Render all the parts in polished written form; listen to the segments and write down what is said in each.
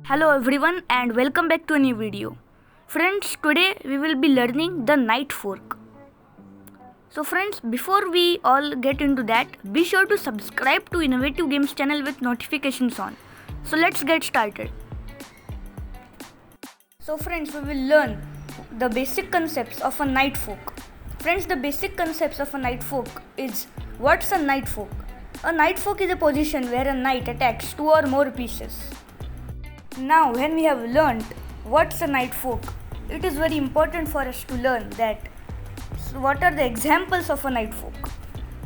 Hello everyone and welcome back to a new video. Friends, today we will be learning the knight fork. So friends, before we all get into that, be sure to subscribe to Innovative Games channel with notifications on. So let's get started. So friends, we will learn the basic concepts of a knight fork. Friends, the basic concepts of a knight fork is, what's a knight fork? A knight fork is a position where a knight attacks two or more pieces. Now, when we have learned what's a knight fork, it is very important for us to learn that what are the examples of a knight fork.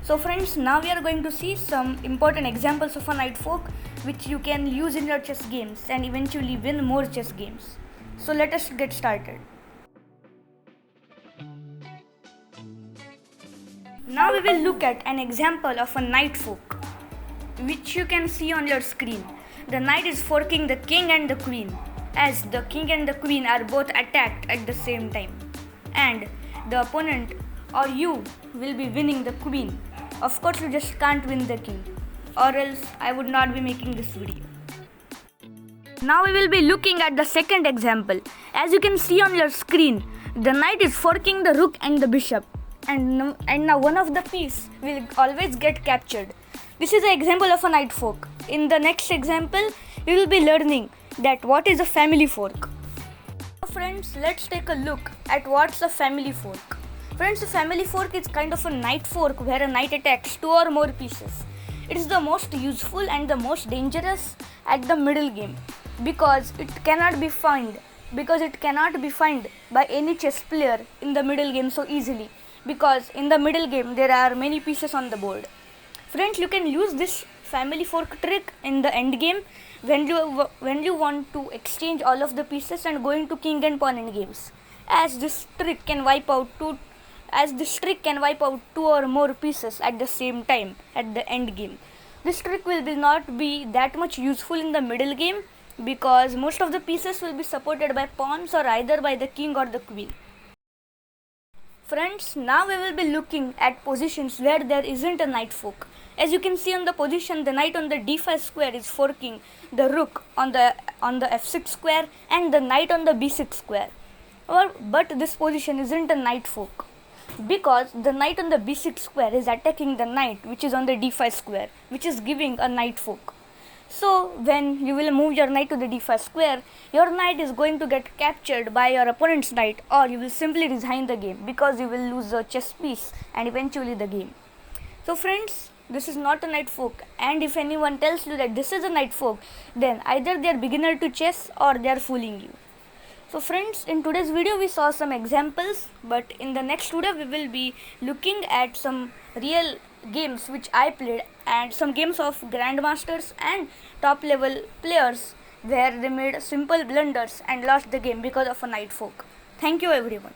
So friends, now we are going to see some important examples of a knight fork which you can use in your chess games and eventually win more chess games. So let us get started. Now we will look at an example of a knight fork which you can see on your screen. The knight is forking the king and the queen, as the king and the queen are both attacked at the same time, and the opponent or you will be winning the queen. Of course, you just can't win the king, or else I would not be making this video. Now we will be looking at the second example. As you can see on your screen, the knight is forking the rook and the bishop, and now one of the piece will always get captured. This is an example of a knight fork. In the next example, we will be learning that what is a family fork. So friends, let's take a look at what's a family fork. Friends, a family fork is kind of a knight fork where a knight attacks two or more pieces. It is the most useful and the most dangerous at the middle game because it cannot be found by any chess player in the middle game so easily, because in the middle game there are many pieces on the board. Friends, you can use this family fork trick in the end game when you want to exchange all of the pieces and go into king and pawn end games, as this trick can wipe out two or more pieces at the same time at the end game. This trick will not be that much useful in the middle game because most of the pieces will be supported by pawns or either by the king or the queen. Friends, now we will be looking at positions where there isn't a knight fork. As you can see on the position, the knight on the d5 square is forking the rook on the f6 square and the knight on the b6 square. But this position isn't a knight fork because the knight on the b6 square is attacking the knight which is on the d5 square, which is giving a knight fork. So when you will move your knight to the d5 square, your knight is going to get captured by your opponent's knight, or you will simply resign the game because you will lose a chess piece and eventually the game. So friends, this is not a knight fork, and if anyone tells you that this is a knight fork, then either they are beginner to chess or they are fooling you. So friends, in today's video we saw some examples, but in the next video we will be looking at some real games which I played and some games of grandmasters and top level players where they made simple blunders and lost the game because of a knight fork. Thank you everyone.